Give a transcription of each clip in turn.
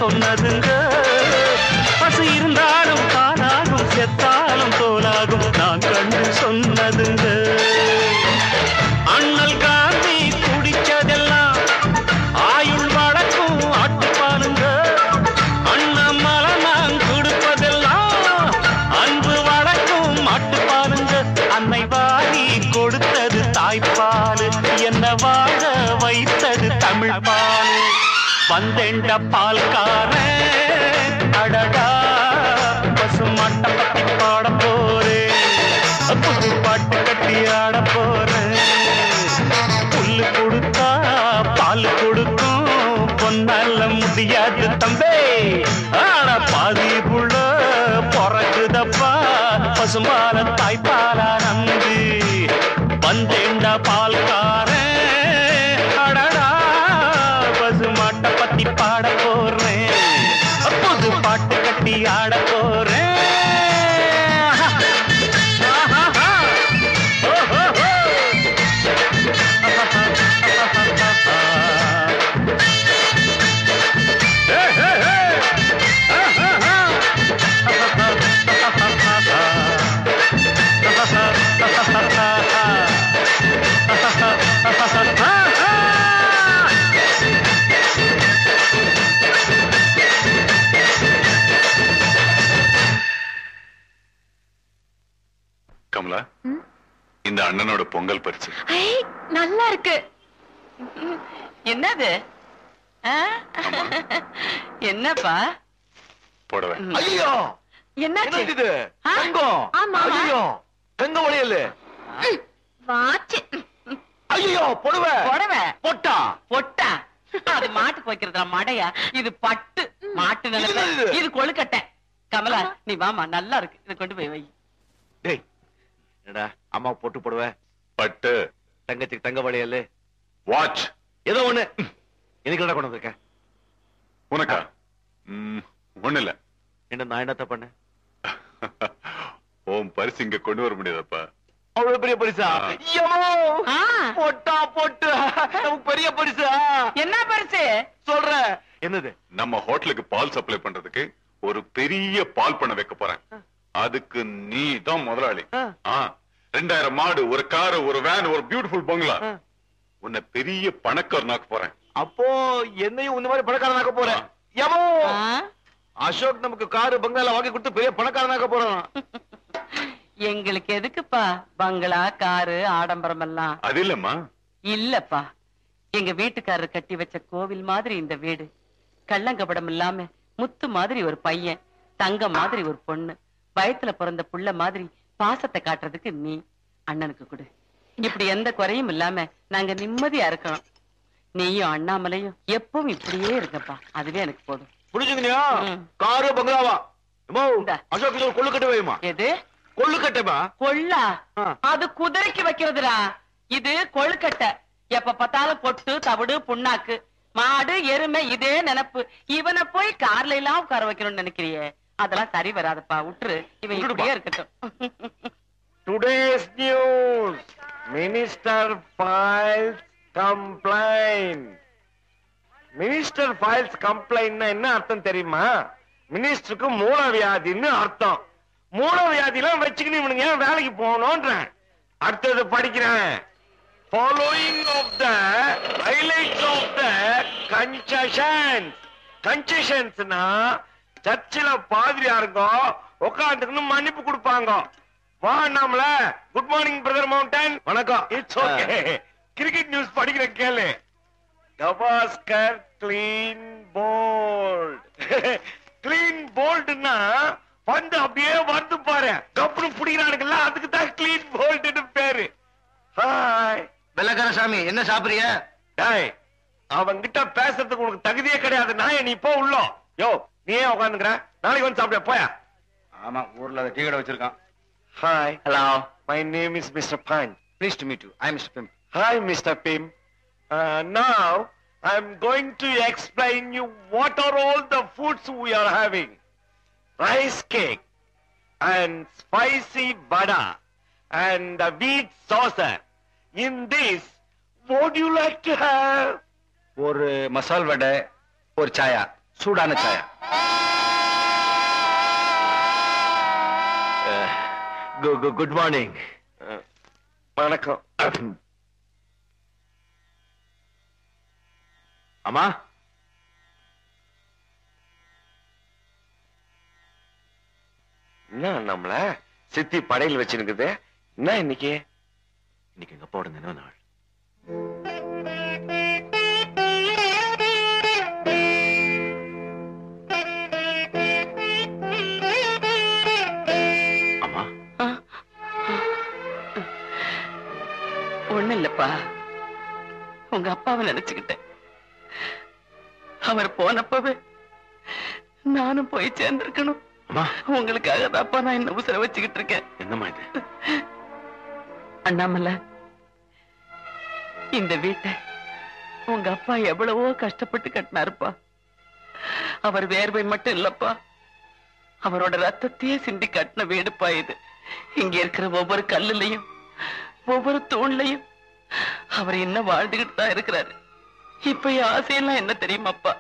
சொன்னதுங்க. பசு இருந்தாலும் தானாகும், செத்தாலும் தோலாகும், நான் கண்டு சொன்னதுங்க. அண்ணல் காந்தி குடிச்சதெல்லாம் ஆயுள் வழக்கும் ஆட்டுப்பாலுங்க. அண்ணாமலை நான் கொடுப்பதெல்லாம் அன்பு வழக்கும் மாட்டுப்பாலுங்க. அன்னை வாரி கொடுத்தது தாய்ப்பால், என்ன வாழ வைத்தது தமிழ் பால். வந்தேண்ட பால்காரன் அடடா, பசு மாட்டை பத்தி பாட போறேன், புது பாட்டு கட்டி ஆட போறேன். புல்லு கொடுத்தா பால் கொடுக்கும், பொன்னால முடியாது தம்பே, ஆனா பாதி புள்ள பொறக்குதப்பா, பசுமான தாய்ப்பாலா நம்பி. வந்தேண்ட பால்காரன் அடடா, பசு மாட்டை பத்தி பாட போறேன், புது பாட்டு கட்டி ஆட போறேன். கமலா, இந்த அண்ணனோட பொங்கல் பரிசு. நல்லா இருக்கு. என்னது? என்னப்பா போடவே? ஐயோ, என்னாச்சு? இது தங்கம். ஐயோ, தங்க வளையல். வாச்சு. ஐயோ, புடவை. புடவை பொட்டா. பொட்டா? அது மாட்டு போய்க்கிறதா மடையா? இது பட்டு மாட்டு நினைப்ப. இது கொழுக்கட்டை. கமலா, நீ வாமா, நல்லா இருக்கு, இதை கொண்டு போய் வை. டேய், என்னடா அம்மா போட்டு போடுவ? பட்டு. தங்கச்சிக்கு தங்க வளையல், வாட்ச், ஏதோ ஒண்ணு. எனக்கு என்ன கொண்டு வந்திருக்க? உனக்கா? ஒண்ணு இல்ல. என்ன நான் என்னத்த பண்ண? உன் பரிசு இங்க கொண்டு வர முடியாதப்பா. அவ்வளவு பெரிய பரிசா? பொட்டா பொட்டு, நமக்கு பெரிய பரிசா? என்ன பரிசு சொல்ற? என்னது? நம்ம ஹோட்டலுக்கு பால் சப்ளை பண்றதுக்கு ஒரு பெரிய பால் பண்ண வைக்க போறேன். அதுக்கு நீ தான் முதலாளி. 2000 மாடு, ஒரு காரு, ஒரு வேன், ஒரு பியூட்டிஃபுல் பங்களா. உன்னை பெரிய பணக்காரனாக்க போறேன். அப்போ என்னையும் உன்ன மாதிரி பணக்காரனாக்க போறேன். யமோ, அசோக் நமக்கு காரு பங்களா வாங்கி கொடுத்து பெரிய பணக்காரனாக்க போறான். எங்களுக்கு எதுக்குப்பா பங்களா, காரு, ஆடம்பரம் எல்லாம்? அது இல்லம்மா. இல்லப்பா, எங்க வீட்டுக்காரர் கட்டி வச்ச கோவில் மாதிரி இந்த வீடு. கள்ளங்கபடம் இல்லாம முத்து மாதிரி ஒரு பையன், தங்க மாதிரி ஒரு பொண்ணு, வயத்துல பிறந்த புள்ள மாதிரி பாசத்தை காட்டுறதுக்கு நீ. அண்ணனுக்கு கொடு. இப்படி எந்த குறையும் இல்லாம நாங்க நிம்மதியா இருக்கணும். நீயும் அண்ணாமலையும் எப்பவும் இப்படியே இருக்கப்பா, அதுவே எனக்கு போதும். புரிஞ்சுங்கயா? காரு பங்களாவா? அசோக் கொள்ளுக்கட்டை வைமா. எது கொள்ளுக்கட்டைமா? கொள்ளா? அது குதிரைக்கு வைக்கிறதுடா. இது கொழுக்கட்டை. எப்ப பார்த்தாலும் பொட்டு, தவிடு, புண்ணாக்கு, மாடு, எருமை, இதே நினைப்பு. இவனை போய் கார்ல எல்லாம் உட்கார வைக்கணும்னு நினைக்கிறியே, அதெல்லாம் சரி வராதப்பா, விட்டுரு. இவன் இப்படியே இருக்கட்டும். Today's news. Minister files complaint. Minister files complaint என்ன அர்த்தம் தெரியுமா? மினிஸ்டருக்கு மூலவியாதின்னு அர்த்தம். மூலவியாதிலாம் வச்சுக்கின்னு இவனுங்க ஏன் வேலைக்கு போகணும்ன்றேன். அடுத்தது படிக்கிறேன். Following of the highlights of the concessions. Concessionsனா சர்ச்சில் பாதிரியாருங்க உட்காந்துக்குன்னு மன்னிப்பு கொடுப்பாங்க. வா நம்மள. Good morning brother mountain. வணக்கம். It's okay. கிரிக்கெட் நியூஸ் படிக்கிற கேளு. Gavaskar clean bowled. கிளீன் போல்ட்னா பந்து அப்படியே வந்து பாரு, கப்புனு புடிக்கிறானுங்கல்ல, அதுக்கு தான் கிளீன் போல்ட்னு பேரு. ஹாய் வெள்ளக்கார சாமி, என்ன சாப்பிடுறிய? டேய், அவங்கிட்ட பேசுறதுக்கு உனக்கு தகுதியே கிடையாது. நான் நீ போ உள்ள. யோ, நீ ஏன் உட்காந்துக்கிற? நாளைக்கு வந்து சாப்பிட போயா. ஆமா, ஊர்ல டீ கடை வச்சிருக்கான். Hi. Hello. My name is Mr. Punch. Pleased to meet you. I am Mr. Pimp. Hi, Mr. Pimp. Now, I'm going to explain you what are all the foods we are having. Rice cake and spicy vada and wheat saucer. In this, what do you like to have? ஒரு மசால் வடை, ஒரு சாயா. சூடான சாயா. Good morning. வணக்கம். அம்மா, என்ன நம்மள சித்தி படையில் வச்சிருக்குது? என்ன இன்னைக்கு எங்க அப்பாவோட நினைவு நாள். அம்மா, ஒண்ணு இல்லப்பா, உங்க அப்பாவை நினைச்சுக்கிட்டேன். அவர் போனப்பவே நானும் போய் சேர்ந்திருக்கணும். உங்களுக்காக அப்பா நான் என்ன உசுர வச்சுக்கிட்டு இருக்கேன். என்னம்மா இது? அண்ணாமலை, இந்த வீட்டை உங்க அப்பா எவ்வளவோ கஷ்டப்பட்டு கட்டினாருப்பா. அவர் வேர்வை மட்டும் இல்லப்பா, அவரோட ரத்தத்தையே சிந்தி கட்டின வீடுப்பா இது. இங்க இருக்கிற ஒவ்வொரு கல்லுலையும் ஒவ்வொரு தூண்லையும் அவர் என்ன வாழ்ந்துகிட்டு தான் இருக்கிறாரு. இப்ப என் ஆசையெல்லாம் என்ன தெரியுமாப்பா,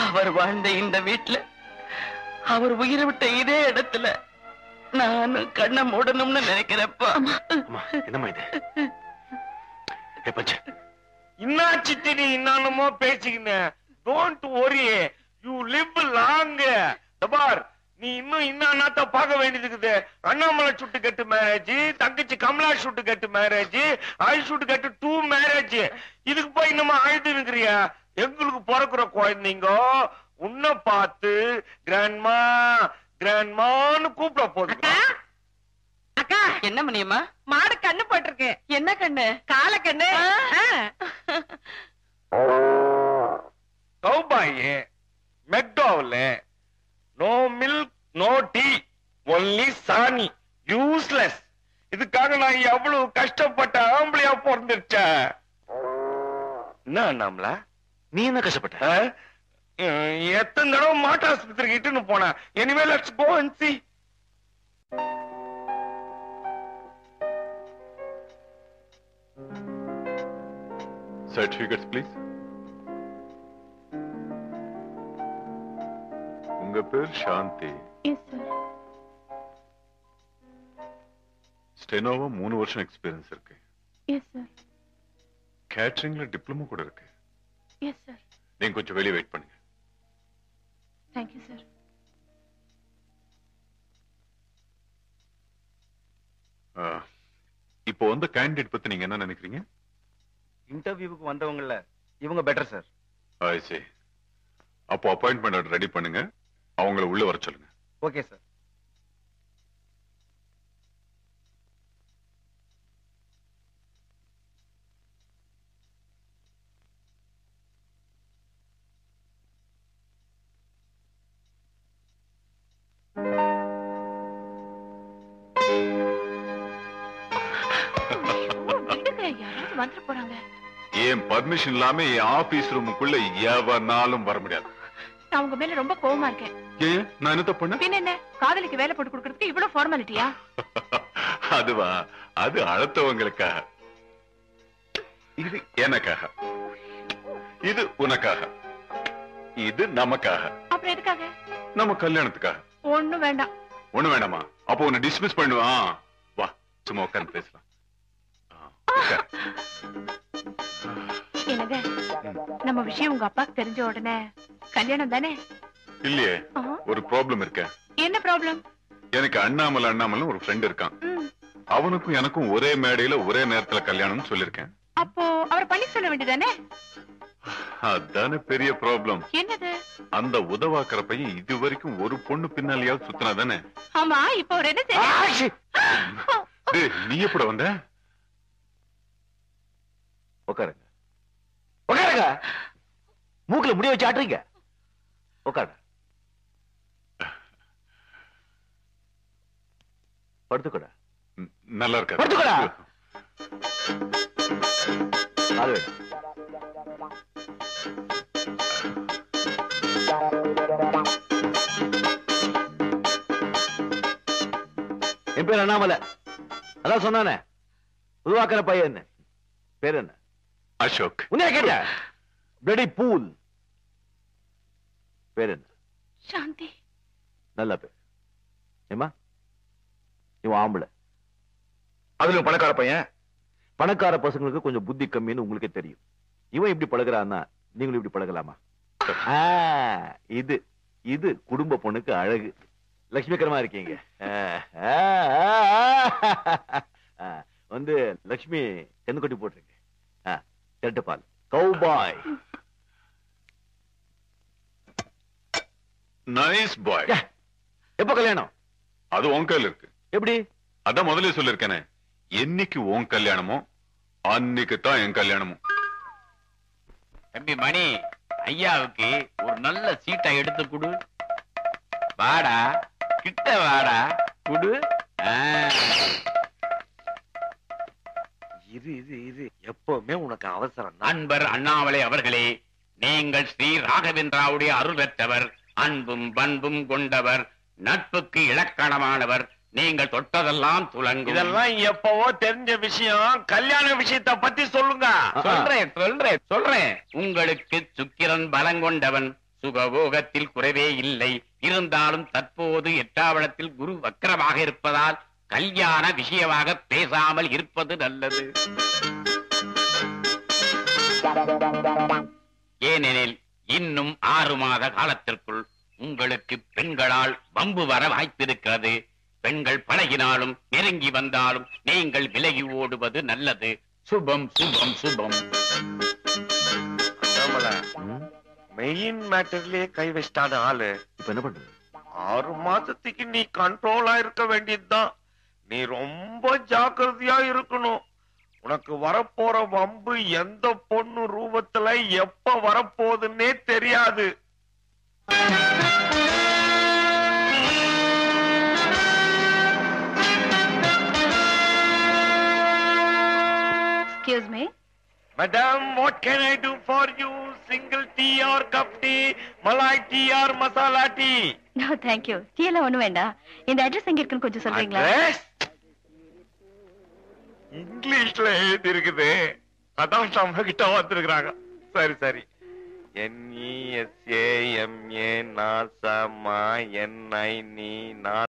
அவர் வாழ்ந்த இந்த வீட்டுல, அவர் உயிரை விட்ட இதே இடத்துல நானும் கண்ணை மூடணும்னு நினைக்கிறேன்ப்பா. என்னம்மா இது? இன்னா சித்தி இன்னமோ பேசிக்கினேன். Don't worry, you live long. தபார், நீ இன்னும் இன்னத்த பார்க்க வேண்டியது இருக்குது. அண்ணாமலை சுட்டு கட்டு மேரேஜ், தங்கச்சி கமலா சுட்டு கட்டு மேரேஜ், ஐ சுட்டு கட்டு 2 மேரேஜ். இதுக்கு போய் இன்னமா அழுது இருக்கிறியா? எங்களுக்கு பிறக்கிற குழந்தைங்க உன்னை பார்த்து கிராண்ட்மா கிராண்ட்மான்னு கூப்பிட போகுது. அக்கா, என்ன மணியம்மா? மாடு கண்ணு போட்டிருக்கு. என்ன கண்ணு? கால கண்ணு. கௌபாயே மெக்டோவ்ல no milk no tea, only சாணி, யூஸ்லெஸ். இதுக்காக நான் எவ்வளவு கஷ்டப்பட்ட ஆம்பளையா பிறந்துருச்ச. என்ன நாமல நீ என்ன கஷ்டப்பட்ட? எத்தனை தடவை மாட்டு ஆஸ்பத்திரிக்கு இட்டுன்னு போன. Anyway let's go and see. Certificates, please. உங்க பேர் சாந்தி. Yes sir. ஸ்டெனோவா 3 வருஷம் எக்ஸ்பீரியன்ஸ் இருக்கு. Yes sir. கேட்டரிங்ல டிப்ளமோ கூட இருக்கு. Yes sir. நீங்க கொஞ்சம் வெளியே வெயிட் பண்ணுங்க. Thank you sir. இப்போ வந்து கேண்டிடேட் பத்தி நீங்க என்ன நினைக்கிறீங்க? இன்டர்வியூக்கு வந்தவங்கள இவங்க பெட்டர் சார். I see. அப்போ அப்பாயின்ட்மெண்ட் ரெடி பண்ணுங்க, அவங்கள உள்ள வர சொல்லுங்க. Okay sir. வந்துட்டு போறாங்க. ஏன் பர்மிஷன் இல்லாம என் ஆபீஸ் ரூமுக்குள்ள எவனாலும் வர முடியாது. நான் உங்க மேல ரொம்ப கோவமா இருக்கேன். ஏன் நான் என்ன தப்பு பண்ணேன்? பின்ன என்ன, காதலிக்கு வேலை போட்டு கொடுக்கறதுக்கு இவ்வளவு ஃபார்மாலிட்டியா? அதுவா, அது அடுத்தவங்களுக்காக, இது எனக்காக, இது உனக்காக, இது நமக்காக. அப்புறம் எதுக்காக? நம்ம கல்யாணத்துக்காக. ஒண்ணும் வேண்டாம். ஒண்ணு வேண்டாமா? அப்போ உன்னை டிஸ்மிஸ் பண்ணுவான். வா, சும்மா உட்கார்ந்து பேசலாம். என்னங்க, நம்ம விஷயம் உங்க அப்பாக்கு தெரிஞ்ச உடனே கல்யாணம் தானே? இல்லையே, ஒரு ப்ராப்ளம் இருக்க. என்ன ப்ராப்ளம்? எனக்கு அண்ணாமலை ஒரு ஃப்ரெண்ட் இருக்கான். அவனுக்கும் எனக்கும் ஒரே மேடையில ஒரே நேரத்துல கல்யாணம் சொல்லிருக்கேன். அப்போ அவர் பண்ணி சொல்ல வேண்டியதானே? அதானே பெரிய ப்ராப்ளம். என்னது? அந்த உதவாக்குற பையன் இது வரைக்கும் ஒரு பொண்ணு பின்னாலேயாவது சுத்தினா தானே. ஆமா, இப்ப அவர் என்ன செய்ய? நீ எப்படி வந்த? உட்காருங்க உட்காருங்க. மூக்குல முடிய வச்சு ஆட்டுறீங்க. உட்காருங்க. படுத்துக்கடா. நல்லா இருக்க. படுத்துக்கடா. என் பேர் அண்ணாமலை. அதான் சொன்னானே, உருவாக்குற பையன். என்ன பேர்? என்ன? அசோக். உன்னைய கேட்ட பிளடி பூல். பேர் என்ன? சாந்தி. நல்ல பேர். ஏமா இவன் ஆம்பளை. அதுல பணக்கார பையன். பணக்கார பசங்களுக்கு கொஞ்சம் புத்தி கம்மின்னு உங்களுக்கே தெரியும். இவன் இப்படி பழகுறான்னா நீங்களும் இப்படி பழகலாமா? இது இது குடும்ப பொண்ணுக்கு அழகு. லட்சுமிகரமா இருக்கீங்க. வந்து லட்சுமி தென்னுக்கொட்டி போட்டிருங்க. பால் கௌபாய். நைஸ் பாய். எப்ப கல்யாணம்? அது உன் கையில இருக்கு. எப்படி? அதான் முதல்ல சொல்லிருக்கேனே, என்னைக்கு உன் கல்யாணமோ அன்னைக்கு தான் என் கல்யாணமும். தம்பி மணி, ஐயாவுக்கு ஒரு நல்ல சீட்டை எடுத்து குடு. வாடா, கிட்ட வாடா, குடு. இரு எப்பவுமே உனக்கு அவசரம். நண்பர் அண்ணாமலை அவர்களே, நீங்கள் ஸ்ரீ ராகவேந்திராவுடைய அருள் பெற்றவர், அன்பும் பண்பும் கொண்டவர், நட்புக்கு இலக்கணமானவர். நீங்கள் தொட்டதெல்லாம் துலங்கும். இதெல்லாம் எப்பவோ தெரிஞ்ச விஷயம். கல்யாண விஷயத்தை பத்தி சொல்லுங்க. சொல்றேன். உங்களுக்கு சுக்கிரன் பலங்கொண்டவன், சுகபோகத்தில் குறைவே இல்லை. இருந்தாலும் தற்போது 8ஆம் குரு வக்கரமாக இருப்பதால் கல்யாண விஷயமாக பேசாமல் இருப்பது நல்லது. ஏனெனில் இன்னும் 6 மாத காலத்திற்குள் உங்களுக்கு பெண்களால் வம்பு வர வாய்ப்பிருக்கிறது. பெண்கள் பழகினாலும் நெருங்கி வந்தாலும் நீங்கள் விலகி ஓடுவது நல்லது. சுபம் சுபம் சுபம். மெயின் மேட்டர்லயே கை வச்சிட்டான ஆளு. இப்ப என்ன பண்றது? 6 மாசத்துக்கு நீ கண்ட்ரோலா இருக்க வேண்டியதுதான். நீ ரொம்ப ஜாக்கிரதையா இருக்கணும். உனக்கு வரப்போற வம்பு எந்த பொண்ணு ரூபத்துல எப்ப வரப்போகுதுன்னே தெரியாது. Excuse me. Madam, what can I do for you? Single tea or cup tea, malai tea or masala tea? No, thank you. Tea எல்லாம் ஒண்ணு வேண்டாம். இந்த அட்ரஸ் எங்க இருக்குன்னு கொஞ்சம் சொல்றீங்களா? Address? இங்கிலீஷ்ல எழுதி இருக்குது. அதான் நம்ம கிட்ட வந்திருக்கிறாங்க. சரி NESAMA நாசமா NI நீ